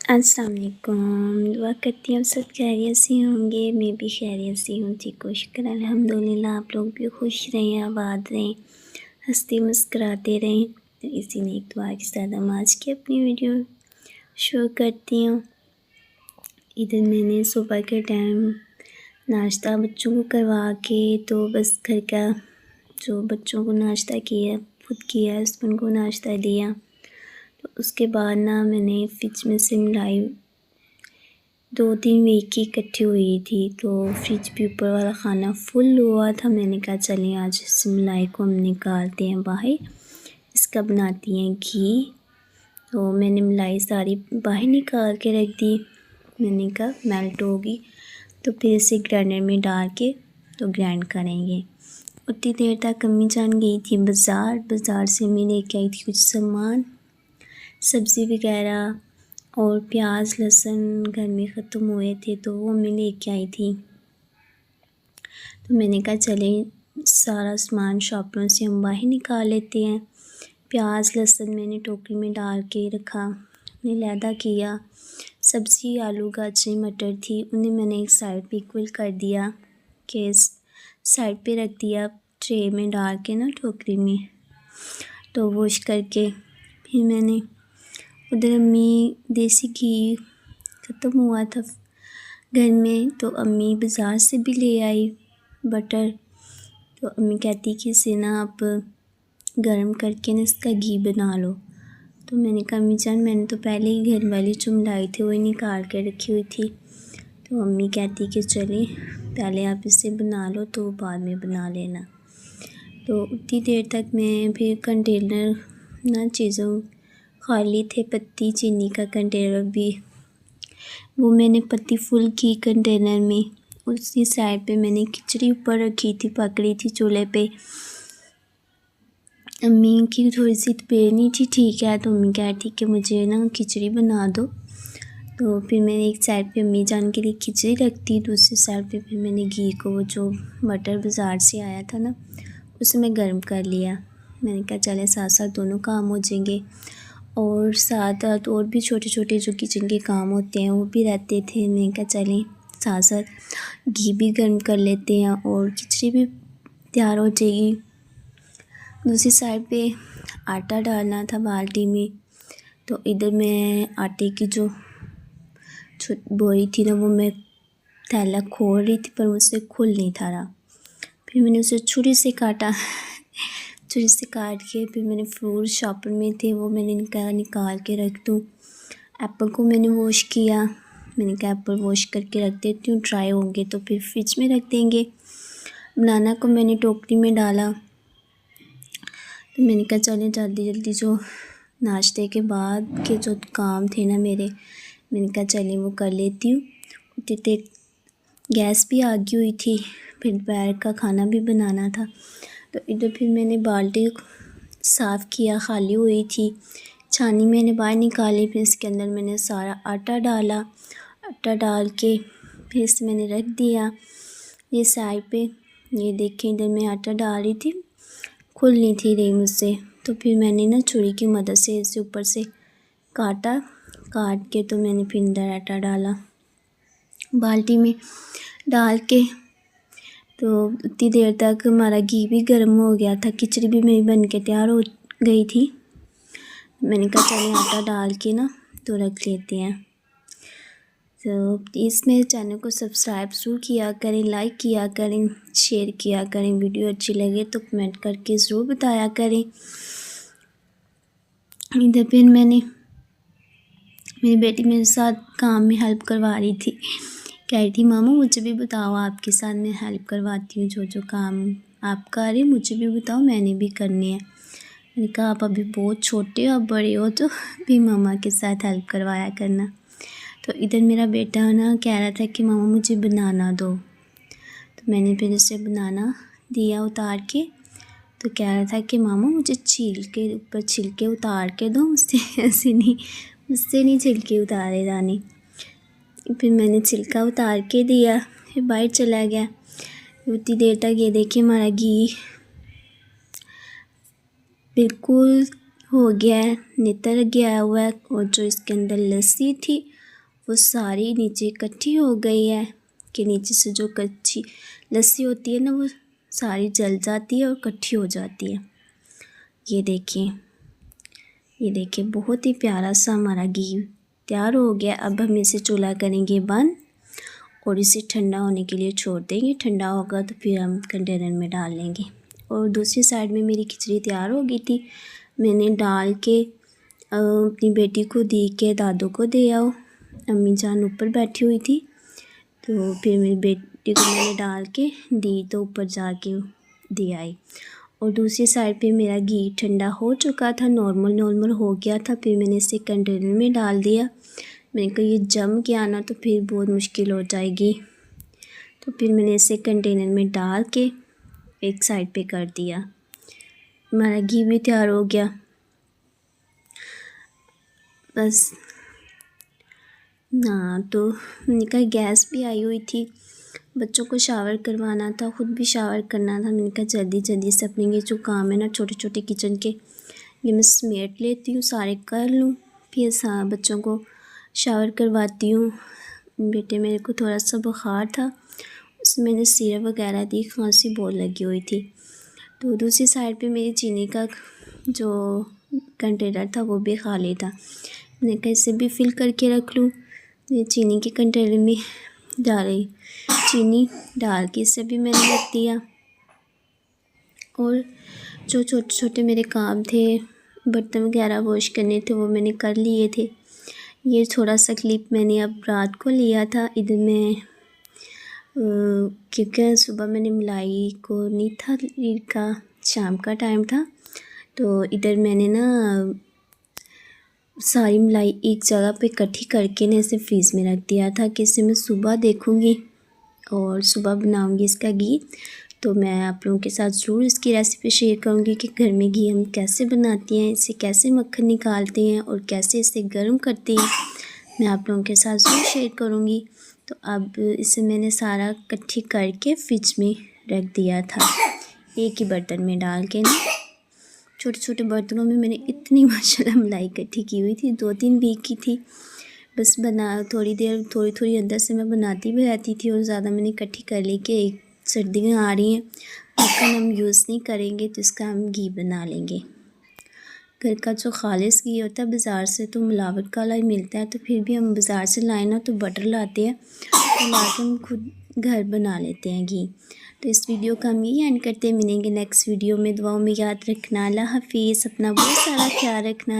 अस्सलाम वालेकुम। दुआ करती हूँ आप सब खैरियत से होंगे। मैं भी खैरियत से हूँ, ठीक हो, शुक्र अल्हम्दुलिल्लाह। आप लोग भी खुश रहें, आबाद रहें, हंसते मुस्कुराते रहें। तो इसी नेक दुआ के साथ हम आज की अपनी वीडियो शुरू करती हूँ। इधर मैंने सुबह के टाइम नाश्ता बच्चों को करवा के तो बस घर का जो बच्चों को नाश्ता किया, खुद किया, हस्बैंड को नाश्ता दिया। तो उसके बाद ना मैंने फ्रिज में से मलाई 2-3 वीक की इकट्ठी हुई थी, तो फ्रिज भी ऊपर वाला खाना फुल हुआ था। मैंने कहा चलें आज इस मलाई को हम निकालते हैं बाहर, इसका बनाती हैं घी। तो मैंने मलाई सारी बाहर निकाल के रख दी। मैंने कहा मेल्ट होगी तो फिर इसे ग्राइंडर में डाल के तो ग्राइंड करेंगे। उतनी देर तक अम्मी जान गई थी बाज़ार से मैं लेके आई थी कुछ सामान, सब्ज़ी वगैरह, और प्याज लहसुन घर में ख़त्म हुए थे तो वो मैं लेके आई थी। तो मैंने कहा चलें सारा सामान शॉपिंग से हम बाहर निकाल लेते हैं। प्याज लहसुन मैंने टोकरी में डाल के रखा, मैंने लैदा किया। सब्ज़ी आलू गाजर मटर थी, उन्हें मैंने एक साइड पे इक्वल कर दिया कि साइड पे रख दिया ट्रे में डाल के ना टोकरी में। तो वॉश करके फिर मैंने उधर अम्मी देसी घी ख़त्म हुआ था घर में, तो अम्मी बाज़ार से भी ले आई बटर। तो अम्मी कहती कि इसे ना आप गर्म करके ना इसका घी बना लो। तो मैंने कहा अम्मी जान मैंने तो पहले ही घर वाली जो मलाई थी वही निकाल के रखी हुई थी। तो अम्मी कहती कि चलिए पहले आप इसे बना लो तो बाद में बना लेना। तो उतनी देर तक मैं फिर कंटेनर ना चीज़ों खाली थे, पत्ती चीनी का कंटेनर भी वो मैंने पत्ती फुल की कंटेनर में। उसी साइड पे मैंने खिचड़ी ऊपर रखी थी, पक रही थी चूल्हे पे। अम्मी की थोड़ी सी तबीयत नहीं थी ठीक है, तो अम्मी कहा ठीक है मुझे ना खिचड़ी बना दो। तो फिर मैंने एक साइड पे अम्मी जान के लिए खिचड़ी रख दी, दूसरी साइड पे फिर मैंने घी को वो जो बटर बाज़ार से आया था ना उसे मैं गर्म कर लिया। मैंने कहा चले साथ साथ दोनों काम हो जाएंगे, और साथ साथ और भी छोटे छोटे जो किचन के काम होते हैं वो भी रहते थे। मैंने कहा चलें साथ साथ घी भी गर्म कर लेते हैं और खिचड़ी भी तैयार हो जाएगी। दूसरी साइड पे आटा डालना था बाल्टी में, तो इधर मैं आटे की जो बोरी थी ना वो मैं थैला खोल रही थी पर मुझसे खुल नहीं था रहा। फिर मैंने उसे छुरी से काटा छुरी से काट के फिर मैंने फ्रूट शॉपर में थे वो मैंने निकाल के रख दूँ। एप्पल को मैंने वॉश किया, मैंने कहा एप्पल वॉश करके रख देती हूँ, ड्राई होंगे तो फिर फ्रिज में रख देंगे। बनाना को मैंने टोकरी में डाला, तो मैंने कहा चलें जल्दी जल्दी जो नाश्ते के बाद के जो काम थे ना मेरे, मैंने कहा चलें वो कर लेती हूँ। उतने गैस भी आ गई हुई थी, फिर दोपहर का खाना भी बनाना था। तो इधर फिर मैंने बाल्टी साफ़ किया, खाली हुई थी, छानी मैंने बाहर निकाली। फिर इसके अंदर मैंने सारा आटा डाला, आटा डाल के फिर इसे मैंने रख दिया ये साइड पे। ये देखें इधर मैं आटा डाल रही थी, खुल नहीं थी रही मुझसे, तो फिर मैंने ना छुरी की मदद से इसे ऊपर से काट के तो मैंने फिर अंदर आटा डाला बाल्टी में डाल के। तो उतनी देर तक हमारा घी भी गर्म हो गया था, खिचड़ी भी मेरी बन के तैयार हो गई थी। मैंने कहा चलिए आटा डाल के ना तो रख लेते हैं। तो प्लीज़ मेरे चैनल को सब्सक्राइब ज़रूर किया करें, लाइक किया करें, शेयर किया करें। वीडियो अच्छी लगे तो कमेंट करके ज़रूर बताया करें। इधर फिर मेरी बेटी मेरे साथ काम में हेल्प करवा रही थी, कह रही थी मामा मुझे भी बताओ, आपके साथ मैं हेल्प करवाती हूँ, जो जो काम आप कर रहे मुझे भी बताओ, मैंने भी करनी है। मैंने कहा आप अभी बहुत छोटे हो, आप बड़े हो तो भी मामा के साथ हेल्प करवाया करना। तो इधर मेरा बेटा ना कह रहा था कि मामा मुझे बनाना दो, तो मैंने फिर उसे बनाना दिया उतार के। तो कह रहा था कि मामा मुझे ऊपर छिलके उतार के दो, मुझसे नहीं छिलके उतारे जाने। फिर मैंने छिलका उतार के दिया, फिर बाहर चला गया। उतनी देर तक ये देखिए हमारा घी बिल्कुल हो गया है, नितर गया हुआ है, और जो इसके अंदर लस्सी थी वो सारी नीचे इकट्ठी हो गई है कि नीचे से जो कच्ची लस्सी होती है ना वो सारी जल जाती है और इकट्ठी हो जाती है। ये देखिए बहुत ही प्यारा सा हमारा घी तैयार हो गया। अब हम इसे चूल्हा करेंगे बंद और इसे ठंडा होने के लिए छोड़ देंगे। ठंडा होगा तो फिर हम कंटेनर में डाल लेंगे। और दूसरी साइड में मेरी खिचड़ी तैयार हो गई थी। मैंने डाल के अपनी बेटी को दी के दादू को दे आओ। अम्मी जान ऊपर बैठी हुई थी तो फिर मेरी बेटी को मैंने डाल के दी तो ऊपर जाके दे आई। और दूसरी साइड पे मेरा घी ठंडा हो चुका था, नॉर्मल हो गया था। फिर मैंने इसे कंटेनर में डाल दिया। मैंने कहा ये जम के आना तो फिर बहुत मुश्किल हो जाएगी, तो फिर मैंने इसे कंटेनर में डाल के एक साइड पे कर दिया। हमारा घी भी तैयार हो गया। बस ना तो मैंने कहा गैस भी आई हुई थी, बच्चों को शावर करवाना था, ख़ुद भी शावर करना था। मैंने कहा जल्दी से अपने ये जो काम है ना छोटे छोटे किचन के ये मैं समेट लेती हूँ, सारे कर लूँ, फिर बच्चों को शावर करवाती हूँ। बेटे मेरे को थोड़ा सा बुखार था, उसमें मैंने सिरप वगैरह दी, खांसी बहुत लगी हुई थी। तो दूसरी साइड पे मेरी चीनी का जो कंटेनर था वो भी खाली था। मैंने कहा इसे भी फिल करके रख लूँ। मैं चीनी के कंटेनर में डाली चीनी डाल के इसे भी मैंने रख दिया। और जो छोटे छोटे मेरे काम थे, बर्तन वगैरह वॉश करने थे, वो मैंने कर लिए थे। ये थोड़ा सा क्लिप मैंने अब रात को लिया था। इधर मैं क्योंकि सुबह मैंने मलाई को नहीं था लीड का, शाम का टाइम था, तो इधर मैंने ना सारी मलाई एक जगह पे इकट्ठी करके ना इसे फ्रीज़ में रख दिया था कि इसे मैं सुबह देखूँगी और सुबह बनाऊँगी इसका घी। तो मैं आप लोगों के साथ ज़रूर इसकी रेसिपी शेयर करूँगी कि घर में घी हम कैसे बनाते हैं, इसे कैसे मक्खन निकालते हैं और कैसे इसे गर्म करते हैं, मैं आप लोगों के साथ ज़रूर शेयर करूँगी। तो अब इसे मैंने सारा इकट्ठी करके फ्रिज में रख दिया था, एक ही बर्तन में डाल के ना। छोटे छोटे बर्तनों में मैंने इतनी माशाल्लाह मलाई इकट्ठी की हुई थी, 2-3 वीक की थी। बस थोड़ी देर थोड़ी अंदर से मैं बनाती भी रहती थी और ज़्यादा मैंने इकट्ठी कर ली कि सर्दियाँ आ रही हैं, मक्खन हम यूज़ नहीं करेंगे तो इसका हम घी बना लेंगे। घर का जो खालिस घी होता है, बाज़ार से तो मिलावट वाला ही मिलता है, तो फिर भी हम बाज़ार से लाए ना तो बटर लाते हैं और ला के हम खुद घर बना लेते हैं घी। तो इस वीडियो का हम यही एंड करते हैं। मिलेंगे नेक्स्ट वीडियो में। दुआओं में याद रखना। अल्लाह हाफिज़। अपना बहुत सारा ख्याल रखना।